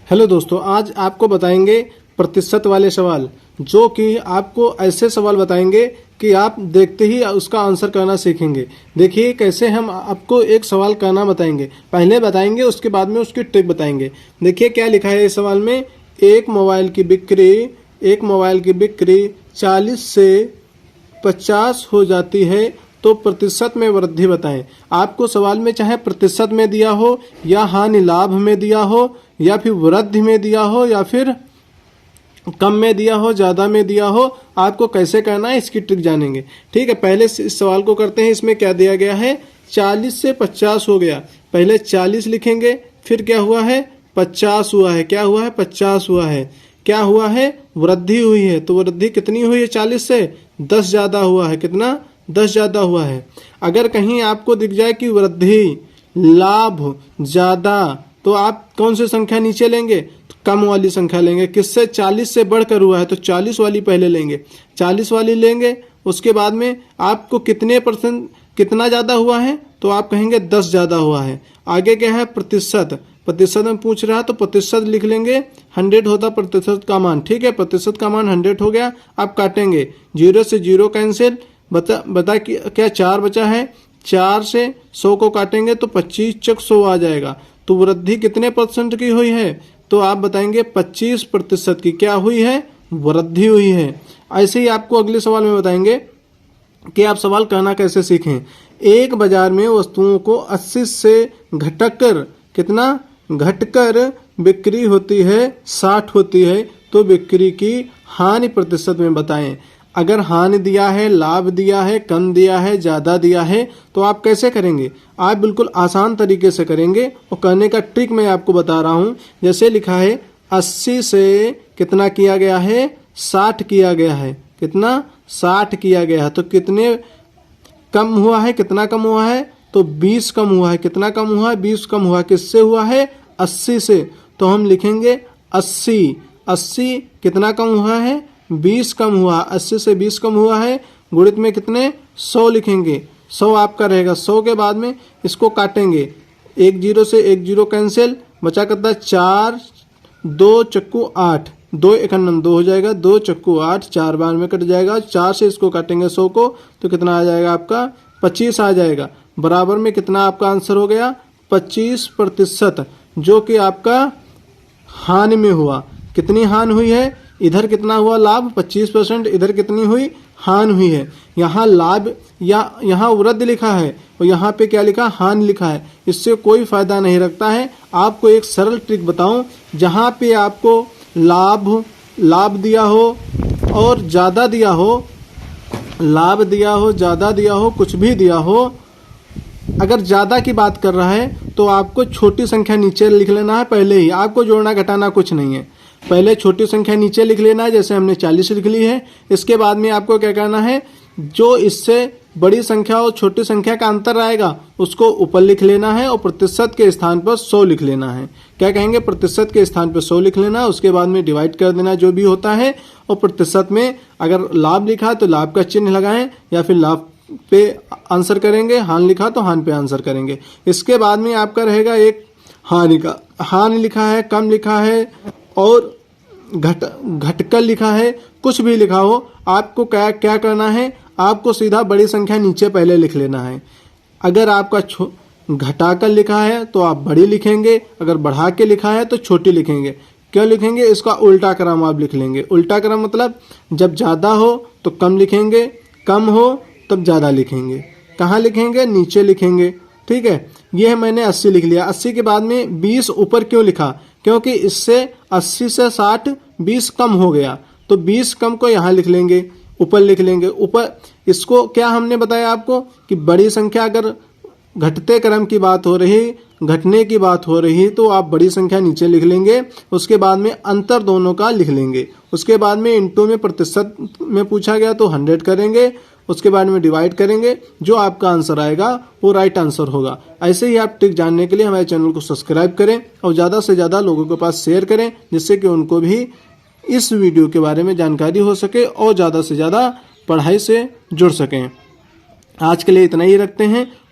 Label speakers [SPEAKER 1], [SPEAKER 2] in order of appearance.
[SPEAKER 1] Hello दोस्तों, आज आपको बताएंगे प्रतिशत वाले सवाल, जो कि आपको ऐसे सवाल बताएंगे कि आप देखते ही उसका आंसर करना सीखेंगे। देखिए कैसे हम आपको एक सवाल करना बताएंगे, पहले बताएंगे उसके बाद में उसकी ट्रिक बताएंगे। देखिए क्या लिखा है इस सवाल में, एक मोबाइल की बिक्री 40 से 50 हो जाती है तो प्रतिशत में वृद्धि बताएं। आपको सवाल में चाहे प्रतिशत में दिया हो या हानि लाभ में दिया हो या फिर वृद्धि में दिया हो या फिर कम में दिया हो, ज़्यादा में दिया हो, आपको कैसे करना है इसकी ट्रिक जानेंगे। ठीक है, पहले इस सवाल को करते हैं। इसमें क्या दिया गया है, 40 से 50 हो गया। पहले 40 लिखेंगे, फिर क्या हुआ है 50 हुआ है, क्या हुआ है 50 हुआ है, क्या हुआ है वृद्धि हुई है। तो वृद्धि कितनी हुई है 40 से 10 ज़्यादा हुआ है, कितना 10 ज़्यादा हुआ है। अगर कहीं आपको दिख जाए कि वृद्धि लाभ ज़्यादा, तो आप कौन सी संख्या नीचे लेंगे, तो कम वाली संख्या लेंगे। किससे 40 से बढ़कर हुआ है तो 40 वाली पहले लेंगे, 40 वाली लेंगे। उसके बाद में आपको कितने परसेंट कितना ज़्यादा हुआ है तो आप कहेंगे 10 ज़्यादा हुआ है। आगे क्या है प्रतिशत, प्रतिशत में पूछ रहा है तो प्रतिशत लिख लेंगे, 100 होता प्रतिशत का मान। ठीक है, प्रतिशत का मान 100 हो गया। आप काटेंगे, 0 से 0 कैंसिल, बता क्या 4 बचा है, 4 से 100 को काटेंगे तो 25 चक 100 आ जाएगा। तो वृद्धि कितने परसेंट की हुई है, तो आप बताएंगे 25% की क्या हुई है, वृद्धि हुई है। ऐसे ही आपको अगले सवाल में बताएंगे कि आप सवाल कहना कैसे सीखें। एक बाजार में वस्तुओं को 80 से घटकर कितना घटकर बिक्री होती है 60 होती है तो बिक्री की हानि प्रतिशत में बताएं। अगर हानि दिया है, लाभ दिया है, कम दिया है, ज़्यादा दिया है, तो आप कैसे करेंगे। आप बिल्कुल आसान तरीके से करेंगे और करने का ट्रिक मैं आपको बता रहा हूँ। जैसे लिखा है 80 से कितना किया गया है 60 किया गया है, कितना 60 किया गया है, तो कितने कम हुआ है, कितना कम हुआ है तो 20 कम हुआ है। कितना कम हुआ है 20 कम हुआ है। किससे हुआ है 80 से, तो हम लिखेंगे 80। 80 कितना कम हुआ है 20 कम हुआ, 80 से 20 कम हुआ है। गुणित में कितने 100 लिखेंगे, 100 आपका रहेगा। 100 के बाद में इसको काटेंगे, 1 0 से 1 0 कैंसिल, बचा करता है 4 2 चक्कू 8, 2 1 2 हो जाएगा, 2 चक्कू 8, 4 बार में कट जाएगा। 4 से इसको काटेंगे 100 को तो कितना आ जाएगा आपका 25 आ जाएगा। बराबर में कितना आपका आंसर हो गया 25%, जो कि आपका हानि में हुआ। कितनी हानि हुई है, इधर कितना हुआ लाभ 25%, इधर कितनी हुई हानि हुई है। यहाँ लाभ या यहाँ वृद्धि लिखा है और यहाँ पे क्या लिखा हानि लिखा है, इससे कोई फायदा नहीं रखता है। आपको एक सरल ट्रिक बताऊं, जहाँ पे आपको लाभ दिया हो और ज़्यादा दिया हो, लाभ दिया हो, ज़्यादा दिया हो, कुछ भी दिया हो, अगर ज़्यादा की बात कर रहा है तो आपको छोटी संख्या नीचे लिख लेना है। पहले ही आपको जोड़ना घटाना कुछ नहीं है, पहले छोटी संख्या नीचे लिख लेना है। जैसे हमने 40 लिख ली है। इसके बाद में आपको क्या करना है, जो इससे बड़ी संख्या और छोटी संख्या का अंतर आएगा उसको ऊपर लिख लेना है और प्रतिशत के स्थान पर 100 लिख लेना है। क्या कहेंगे, प्रतिशत के स्थान पर 100 लिख लेना, उसके बाद में डिवाइड कर देना जो भी होता है। और प्रतिशत में अगर लाभ लिखा है तो लाभ का चिन्ह लगाएं या फिर लाभ पे आंसर करेंगे, हानि लिखा तो हानि पे आंसर करेंगे। इसके बाद में आपका रहेगा एक हानि का, हानि लिखा है, कम लिखा है और घटकर लिखा है, कुछ भी लिखा हो, आपको क्या करना है, आपको सीधा बड़ी संख्या नीचे पहले लिख लेना है। अगर आपका घटाकर लिखा है तो आप बड़ी लिखेंगे, अगर बढ़ा के लिखा है तो छोटी लिखेंगे। क्यों लिखेंगे, इसका उल्टा क्रम आप लिख लेंगे। उल्टा क्रम मतलब जब ज़्यादा हो तो कम लिखेंगे, कम हो तब ज़्यादा लिखेंगे। कहाँ लिखेंगे, नीचे लिखेंगे। ठीक है, यह मैंने 80 लिख लिया। 80 के बाद में 20 ऊपर क्यों लिखा, क्योंकि इससे 80 से 60 20 कम हो गया, तो 20 कम को यहाँ लिख लेंगे, ऊपर लिख लेंगे। ऊपर इसको क्या हमने बताया आपको कि बड़ी संख्या अगर घटते क्रम की बात हो रही, घटने की बात हो रही, तो आप बड़ी संख्या नीचे लिख लेंगे। उसके बाद में अंतर दोनों का लिख लेंगे। उसके बाद में इनटू में प्रतिशत में पूछा गया तो 100 करेंगे, उसके बाद में डिवाइड करेंगे, जो आपका आंसर आएगा वो राइट आंसर होगा। ऐसे ही आप ट्रिक जानने के लिए हमारे चैनल को सब्सक्राइब करें और ज़्यादा से ज़्यादा लोगों के पास शेयर करें, जिससे कि उनको भी इस वीडियो के बारे में जानकारी हो सके और ज़्यादा से ज़्यादा पढ़ाई से जुड़ सकें। आज के लिए इतना ही रखते हैं।